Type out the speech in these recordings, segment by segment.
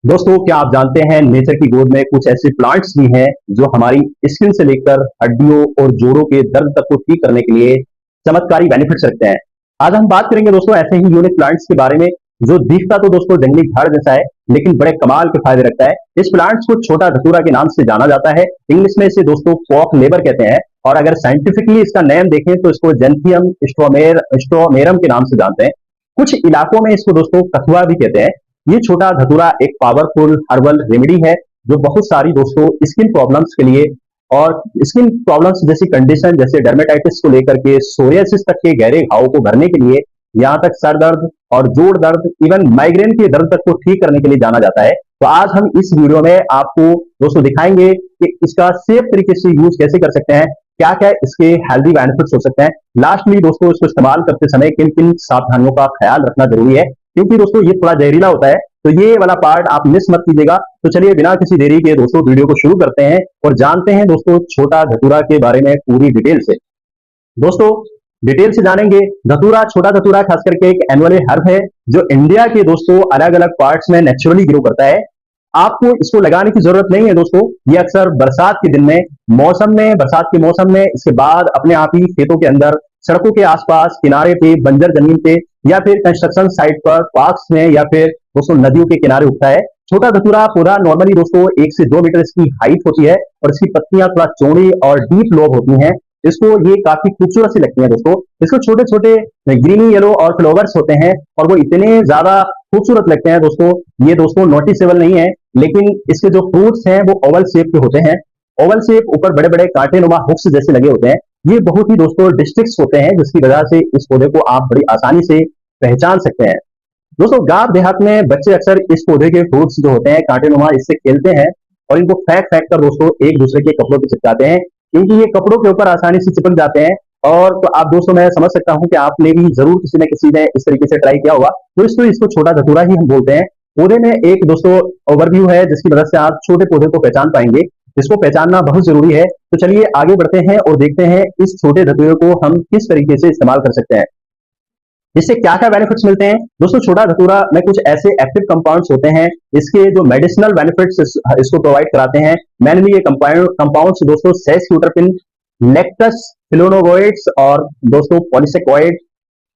दोस्तों, क्या आप जानते हैं नेचर की गोद में कुछ ऐसे प्लांट्स भी हैं जो हमारी स्किन से लेकर हड्डियों और जोड़ों के दर्द तक को ठीक करने के लिए चमत्कारी बेनिफिट्स रखते हैं। आज हम बात करेंगे दोस्तों ऐसे ही यूनिक प्लांट्स के बारे में जो दिखता तो दोस्तों जंगली झाड़ जैसा है, लेकिन बड़े कमाल के फायदे रखता है। इस प्लांट्स को छोटा धतूरा के नाम से जाना जाता है। इंग्लिश में इसे दोस्तों कॉक लेबर कहते हैं, और अगर साइंटिफिकली इसका नेम देखें तो इसको जेंथियम स्ट्रोमेरम के नाम से जानते हैं। कुछ इलाकों में इसको दोस्तों कथुआ भी कहते हैं। ये छोटा धतूरा एक पावरफुल हर्बल रेमेडी है जो बहुत सारी दोस्तों स्किन प्रॉब्लम्स के लिए और स्किन प्रॉब्लम्स जैसी कंडीशन जैसे डर्मेटाइटिस को लेकर के सोरियासिस तक के गहरे घावों को भरने के लिए, यहाँ तक सर दर्द और जोड़ दर्द, इवन माइग्रेन के दर्द तक को ठीक करने के लिए जाना जाता है। तो आज हम इस वीडियो में आपको दोस्तों दिखाएंगे कि इसका सेफ तरीके से यूज कैसे कर सकते हैं, क्या क्या इसके हेल्दी बेनिफिट्स हो सकते हैं। लास्टली दोस्तों इसको इस्तेमाल करते समय किन किन सावधानियों का ख्याल रखना जरूरी है, क्योंकि दोस्तों ये थोड़ा जहरीला होता है, तो ये वाला पार्ट आप मिस मत कीजिएगा। तो चलिए बिना किसी देरी के दोस्तों वीडियो को शुरू करते हैं और जानते हैं दोस्तों छोटा धतूरा के बारे में पूरी डिटेल से। दोस्तों डिटेल से जानेंगे। धतूरा, छोटा धतूरा खास करके एक एनुअल हर्ब है जो इंडिया के दोस्तों अलग अलग पार्ट्स में नेचुरली ग्रो करता है। आपको इसको लगाने की जरूरत नहीं है दोस्तों। ये अक्सर बरसात के दिन में बरसात के मौसम में इसके बाद अपने आप ही खेतों के अंदर, सड़कों के आसपास, किनारे पे, बंजर जमीन पे, या फिर कंस्ट्रक्शन साइट पर, पार्क्स में, या फिर दोस्तों नदियों के किनारे उगता है। छोटा धतूरा पौधा नॉर्मली दोस्तों 1 से 2 मीटर इसकी हाइट होती है और इसकी पत्तियां थोड़ा चौड़ी और डीप लोब होती हैं। इसको ये काफी खूबसूरत सी लगती है दोस्तों। इसको छोटे छोटे ग्रीनी येलो और फ्लावर्स होते हैं और वो इतने ज्यादा खूबसूरत लगते हैं दोस्तों। ये दोस्तों नोटिसेबल नहीं है, लेकिन इसके जो फ्रूट्स हैं वो ओवल शेप के होते हैं। ओवल शेप, ऊपर बड़े बड़े कांटे नुमा हुक्स जैसे लगे होते हैं। ये बहुत ही दोस्तों डिस्ट्रिक्ट्स होते हैं जिसकी वजह से इस पौधे को आप बड़ी आसानी से पहचान सकते हैं। दोस्तों गांव देहात में बच्चे अक्सर इस पौधे के फ्रूट्स जो होते हैं कांटे नुमा, इससे खेलते हैं और इनको फेंक फेंक कर दोस्तों एक दूसरे के कपड़ों पर चिपकाते हैं, क्योंकि ये कपड़ों के ऊपर आसानी से चिपक जाते हैं। और तो आप दोस्तों, मैं समझ सकता हूं कि आपने भी जरूर किसी न किसी ने इस तरीके से ट्राई किया होगा। तो इसको छोटा धतूरा ही हम बोलते हैं। पौधे में एक दोस्तों ओवरव्यू है जिसकी मदद से आप छोटे पौधे को पहचान पाएंगे। इसको पहचानना बहुत जरूरी है। तो चलिए आगे बढ़ते हैं और देखते हैं इस छोटे धतूरे को हम किस तरीके से इस्तेमाल कर सकते हैं, इससे क्या क्या बेनिफिट्स मिलते हैं। दोस्तों छोटा धतूरा में कुछ ऐसे एक्टिव कंपाउंड्स होते हैं, इसके जो मेडिसिनल बेनिफिट्स इसको प्रोवाइड कराते हैं। मेनली ये कंपाउंड्स दोस्तों सेस्क्यूटरपिन, लेक्टस, फ्लोनोवोइड्स और दोस्तों पॉलीसेकॉइड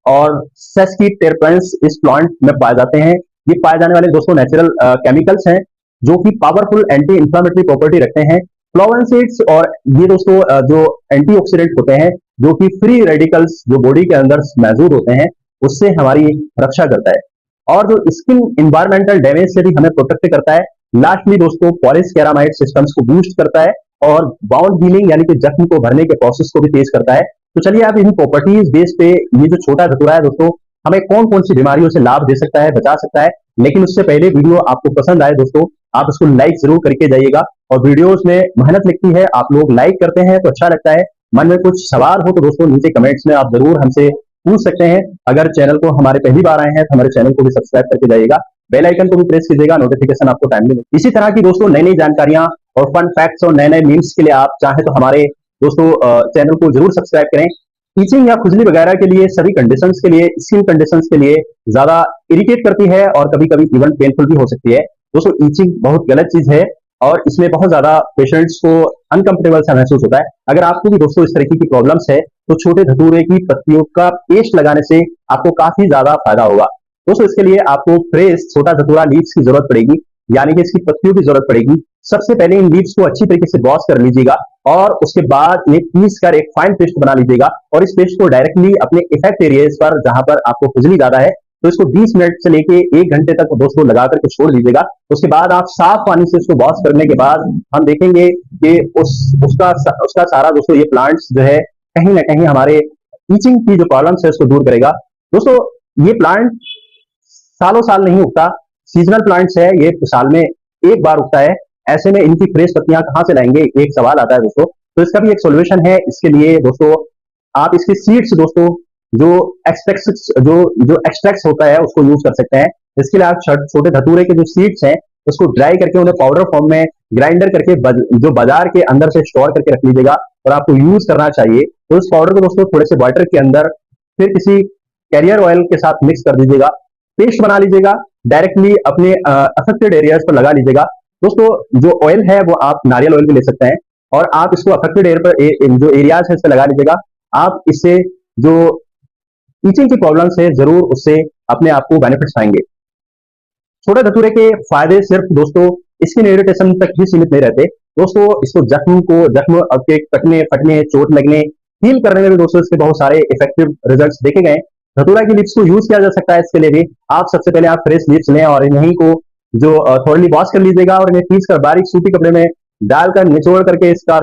और सेस्किटेरपेंस इस प्लांट में पाए जाते हैं। ये पाए जाने वाले दोस्तों नेचुरल केमिकल्स हैं जो कि पावरफुल एंटी इंफ्लेमेटरी प्रॉपर्टी रखते हैं। फ्लोवेंसिड्स, और ये दोस्तों जो एंटीऑक्सीडेंट होते हैं जो कि फ्री रेडिकल्स जो बॉडी के अंदर मौजूद होते हैं उससे हमारी रक्षा करता है, और जो स्किन इन्वायरमेंटल डैमेज से भी हमें प्रोटेक्ट करता है। लास्टली दोस्तों पॉलीस्केरामाइड सिस्टम्स को बूस्ट करता है और बाउंड हीलिंग यानी कि जख्म को भरने के प्रोसेस को भी तेज करता है। तो चलिए आप इन प्रॉपर्टीज बेस पे ये जो छोटा धतूरा है दोस्तों हमें कौन कौन सी बीमारियों से लाभ दे सकता है, बचा सकता है। लेकिन उससे पहले वीडियो आपको पसंद आए दोस्तों, आप इसको लाइक जरूर करके जाइएगा। और वीडियोस में मेहनत लगती है, आप लोग लाइक करते हैं तो अच्छा लगता है। मन में कुछ सवाल हो तो दोस्तों नीचे कमेंट्स में आप जरूर हमसे पूछ सकते हैं। अगर चैनल को हमारे पहली बार आए हैं तो हमारे चैनल को भी सब्सक्राइब करके जाइएगा, बेल आइकन को भी प्रेस कीजिएगा, नोटिफिकेशन आपको टाइमली मिले। इसी तरह की दोस्तों नई नई जानकारियां और फन फैक्ट्स और नए नए मीम्स के लिए आप चाहे तो हमारे दोस्तों चैनल को जरूर सब्सक्राइब करें। ईचिंग या खुजली वगैरह के लिए, सभी कंडीशंस के लिए, स्किन कंडीशंस के लिए ज्यादा इरिटेट करती है और कभी कभी इवन पेनफुल भी हो सकती है। दोस्तों ईचिंग बहुत गलत चीज है और इसमें बहुत ज्यादा पेशेंट्स को अनकंफर्टेबल सा महसूस होता है। अगर आपको भी दोस्तों इस तरीके की प्रॉब्लम्स है तो छोटे धतूरे की पत्तियों का पेस्ट लगाने से आपको काफी ज्यादा फायदा होगा। दोस्तों इसके लिए आपको फ्रेश छोटा धतूरा लीव्स की जरूरत पड़ेगी, यानी कि इसकी पत्तियों की जरूरत पड़ेगी। सबसे पहले इन लीव्स को अच्छी तरीके से वॉश कर लीजिएगा और उसके बाद एक पीस कर एक फाइन पेस्ट बना लीजिएगा और इस पेस्ट को डायरेक्टली अपने इफेक्ट एरियाज पर जहां पर आपको खुजली ज्यादा है तो इसको 20 मिनट से लेके 1 घंटे तक दोस्तों लगा करके छोड़ दीजिएगा। उसके बाद आप साफ पानी से इसको वॉश करने के बाद हम देखेंगे कि उसका सारा दोस्तों ये प्लांट्स जो है कहीं ना कहीं हमारे ईचिंग की जो प्रॉब्लम्स है उसको दूर करेगा। दोस्तों ये प्लांट सालों साल नहीं उगता, सीजनल प्लांट्स है, ये साल में एक बार उगता है। ऐसे में इनकी फ्रेश पत्तियां कहां से लाएंगे, एक सवाल आता है दोस्तों। तो इसका भी एक सोल्यूशन है। इसके लिए दोस्तों आप इसके सीड्स दोस्तों जो एक्सट्रैक्ट्स होता है उसको यूज कर सकते हैं। इसके लिए आप छोटे धतूरे के जो सीड्स हैं उसको ड्राई करके उन्हें पाउडर फॉर्म में ग्राइंडर करके जो बाजार के अंदर से स्टोर करके रख लीजिएगा और आपको यूज करना चाहिए। तो इस पाउडर को दोस्तों थोड़े से वाटर के अंदर फिर किसी कैरियर ऑयल के साथ मिक्स कर दीजिएगा, पेस्ट बना लीजिएगा। डायरेक्टली अपने अफेक्टेड एरियाज पर लगा लीजिएगा। दोस्तों जो ऑयल है वो आप नारियल ऑयल भी ले सकते हैं, और आप इसको अफेक्टेड एयर पर जो एरियाज है इस पर लगा लीजिएगा। आप इससे जो टीचिंग की प्रॉब्लम्स है जरूर उससे अपने आप को बेनिफिट्स पाएंगे। छोटे धतूरे के फायदे सिर्फ दोस्तों स्किन इरिटेशन तक ही सीमित नहीं रहते दोस्तों, इसको जख्म के कटने फटने चोट लगने हील करने में भी दोस्तों इसके बहुत सारे इफेक्टिव रिजल्ट्स देखे गए। धतूरा की लीव्स को यूज किया जा सकता है इसके लिए भी। आप सबसे पहले आप फ्रेश लीव्स लें और इन्हीं को जो थोड़ी वॉश कर लीजिएगा और इन्हें पीस कर बारीक सूती कपड़े में डालकर निचोड़ करके इसका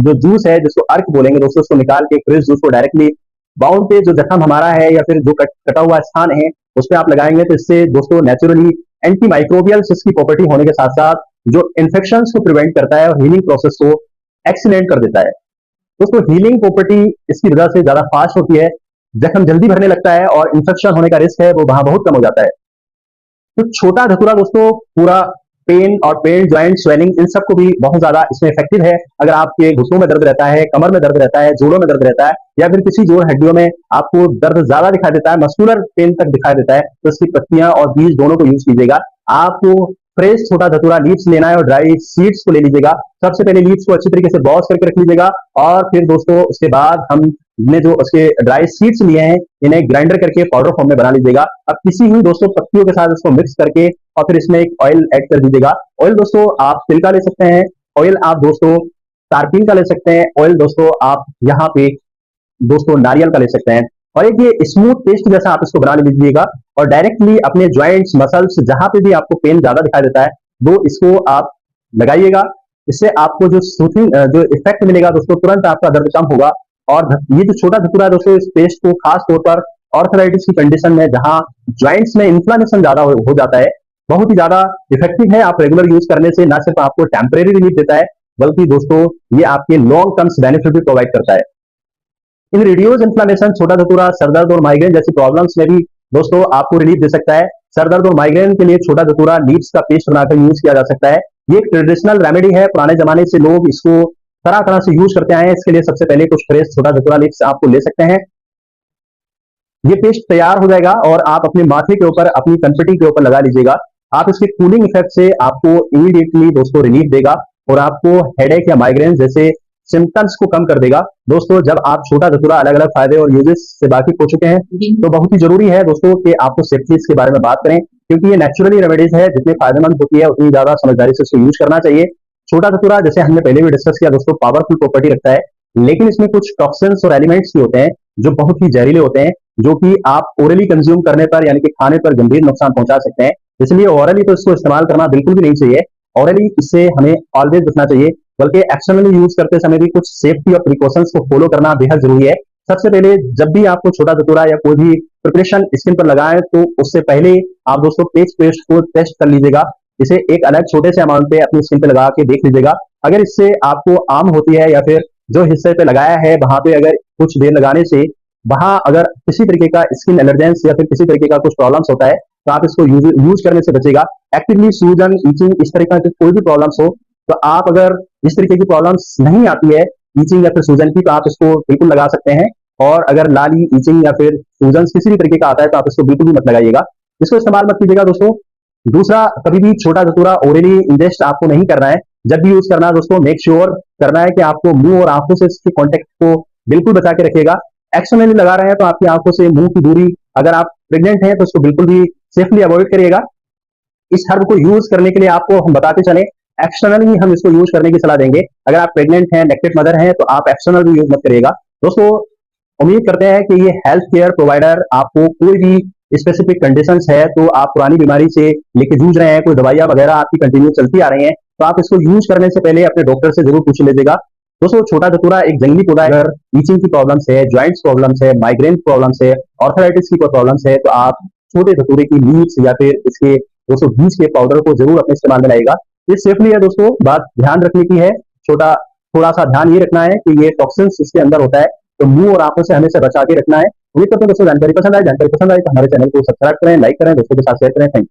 जो जूस है जिसको अर्क बोलेंगे दोस्तों, उसको निकाल के फ्रेश जूस को डायरेक्टली बाउंड पे जो जख्म हमारा है या फिर जो कटा हुआ स्थान है उस पर आप लगाएंगे तो इससे दोस्तों नेचुरली एंटी माइक्रोबियल इसकी प्रॉपर्टी होने के साथ साथ जो इन्फेक्शन को प्रिवेंट करता है और हीलिंग प्रोसेस को एक्सीलेंट कर देता है। दोस्तों हीलिंग प्रॉपर्टी इसकी वजह से ज्यादा फास्ट होती है, जख्म जल्दी भरने लगता है और इन्फेक्शन होने का रिस्क है वो वहां बहुत कम हो जाता है। तो छोटा धतूरा दोस्तों पूरा पेन और पेन ज्वाइंट स्वेलिंग इन सबको भी बहुत ज्यादा इसमें इफेक्टिव है। अगर आपके घुटनों में दर्द रहता है, कमर में दर्द रहता है, जोड़ों में दर्द रहता है या फिर किसी जोड़ हड्डियों में आपको दर्द ज्यादा दिखाई देता है, मस्कुलर पेन तक दिखाई देता है, तो इसकी पत्तियां और बीज दोनों को यूज कीजिएगा। आपको फ्रेश छोटा धतूरा लीव्स लेना है और ड्राई सीड्स को ले लीजिएगा। सबसे पहले लीव्स को अच्छी तरीके से वॉश करके रख लीजिएगा और फिर दोस्तों उसके बाद हमने जो उसके ड्राई सीड्स लिए हैं इन्हें ग्राइंडर करके पाउडर फॉर्म में बना लीजिएगा। अब किसी ही दोस्तों पत्तियों के साथ इसको मिक्स करके और फिर इसमें एक ऑयल ऐड कर दीजिएगा। ऑयल दोस्तों आप तिल का ले सकते हैं, ऑयल आप दोस्तों तारपीन का ले सकते हैं, ऑयल दोस्तों आप यहाँ पे दोस्तों नारियल का ले सकते हैं। और एक ये स्मूथ पेस्ट जैसा आप इसको बना लीजिएगा और डायरेक्टली अपने ज्वाइंट्स मसल्स जहां पे भी आपको पेन ज्यादा दिखाई देता है वो इसको आप लगाइएगा। इससे आपको जो सूथिंग जो इफेक्ट मिलेगा दोस्तों तुरंत आपका दर्द कम होगा। और ये जो छोटा धतूरा है दोस्तों इस पेस्ट को खास तौर पर ऑर्थराइटिस की कंडीशन में जहां ज्वाइंट्स में इन्फ्लामेशन ज्यादा हो जाता है बहुत ही ज्यादा इफेक्टिव है। आप रेगुलर यूज करने से ना सिर्फ आपको टेम्परेरी रिलीफ देता है बल्कि दोस्तों ये आपके लॉन्ग टर्म्स बेनिफिट भी प्रोवाइड करता है। इन रिड्यूस इन्फ्लामेशन छोटा धतूरा सरदर्द और माइग्रेन जैसी प्रॉब्लम्स में भी दोस्तों आपको रिलीफ दे सकता है। सरदर्द और माइग्रेन के लिए छोटा धतूरा लीव्स का पेस्ट बनाकर यूज किया जा सकता है। ये एक ट्रेडिशनल रेमेडी है, पुराने जमाने से लोग इसको तरह तरह से यूज करते आए हैं। इसके लिए सबसे पहले कुछ फ्रेश छोटा धतूरा लीव्स आपको ले सकते हैं। ये पेस्ट तैयार हो जाएगा और आप अपने माथे के ऊपर अपनी कनपटी के ऊपर लगा लीजिएगा। आप इसके कूलिंग इफेक्ट से आपको इमीडिएटली दोस्तों रिलीफ देगा और आपको हेडेक या माइग्रेन जैसे सिम्टम्स को कम कर देगा। दोस्तों जब आप छोटा धतूरा अलग अलग फायदे और यूजेस से वाकिफ हो चुके हैं तो बहुत ही जरूरी है दोस्तों कि आपको सेफ्टी इसके बारे में बात करें, क्योंकि ये नेचुरली रेमेडीज है, जितनी फायदेमंद होती है उतनी ज्यादा समझदारी से इसको यूज करना चाहिए। छोटा धतूरा जैसे हमने पहले भी डिस्कस किया दोस्तों पावरफुल प्रॉपर्टी रखता है, लेकिन इसमें कुछ टॉक्सिन्स और एलिमेंट्स भी होते हैं जो बहुत ही जहरीले होते हैं, जो कि आप ओरली कंज्यूम करने पर यानी कि खाने पर गंभीर नुकसान पहुंचा सकते हैं। इसलिए ओरली तो इसको इस्तेमाल करना बिल्कुल भी नहीं चाहिए। ओरली इससे हमें ऑलवेज बचना चाहिए, बल्कि एक्सटर्नली यूज करते समय भी कुछ सेफ्टी और प्रिकॉशंस को फॉलो करना बेहद जरूरी है। सबसे पहले जब भी आपको छोटा धतूरा या कोई भी प्रिपरेशन स्किन पर लगाएं तो उससे पहले आप दोस्तों पेस्ट को टेस्ट कर लीजिएगा। इसे एक अलग छोटे से अमाउंट पे अपनी स्किन पे लगा के देख लीजिएगा। अगर इससे आपको आर्म होती है या फिर जो हिस्से पे लगाया है वहां पे अगर कुछ देर लगाने से वहां अगर किसी तरीके का स्किन एलर्जेंस या फिर किसी तरीके का कुछ प्रॉब्लम्स होता है तो आप इसको यूज करने से बचेगा। एक्टिवली सूजन ईचिंग इस तरह का कोई भी प्रॉब्लम्स हो तो आप अगर इस तरीके की प्रॉब्लम्स नहीं आती है ईचिंग या फिर सूजन की तो आप इसको बिल्कुल लगा सकते हैं। और अगर लाली ईचिंग या फिर सूजन किसी भी तरीके का आता है तो आप इसको बिल्कुल भी मत लगाइएगा, इसको इस्तेमाल मत कीजिएगा दोस्तों। दूसरा, कभी भी छोटा धतूरा ओरली इंजेस्ट आपको नहीं करना है। जब भी यूज करना है दोस्तों मेक श्योर करना है कि आपको मुंह और आंखों से इसके कॉन्टेक्ट को बिल्कुल बचा के रखिएगा। एक्सटर्नली लगा रहे हैं तो आपकी आंखों से मुंह की दूरी, अगर आप प्रेग्नेंट हैं तो उसको बिल्कुल भी सेफली अवॉइड करिएगा। इस हर्ब को यूज करने के लिए आपको हम बताते चले एक्सटर्नली हम इसको यूज करने की सलाह देंगे। अगर आप प्रेग्नेंट हैं, लैक्टेट मदर हैं तो आप एक्सटर्नल भी यूज मत करिएगा। दोस्तों उम्मीद करते हैं कि ये हेल्थ केयर प्रोवाइडर आपको कोई भी स्पेसिफिक कंडीशंस है तो आप पुरानी बीमारी से लेके जूझ रहे हैं, कोई दवाइयां वगैरह आपकी कंटिन्यू चलती आ रही हैं तो आप इसको यूज करने से पहले अपने डॉक्टर से जरूर पूछ लीजिएगा। दोस्तों छोटा धतूरा एक जंगली पौधा है। अगर ईचिंग की प्रॉब्लम्स है, ज्वाइंट्स प्रॉब्लम्स है, माइग्रेन प्रॉब्लम्स है, ऑर्थराइटिस की कोई प्रॉब्लम्स है तो आप छोटे धतूरे की लीव्स या फिर इसके दोस्तों बीज के पाउडर को जरूर अपने इस्तेमाल में लाएगा। ये सेफली है दोस्तों, बात ध्यान रखने की है। छोटा थोड़ा सा ध्यान ये रखना है कि ये टॉक्सिन्स इसके अंदर होता है तो मुंह और आंखों से हमेशा बचा के रखना है। उम्मीद करते हैं दोस्तों जानकारी पसंद आए तो हमारे चैनल को सब्सक्राइब करें, लाइक करें, दोस्तों के साथ शेयर करें। Thank you.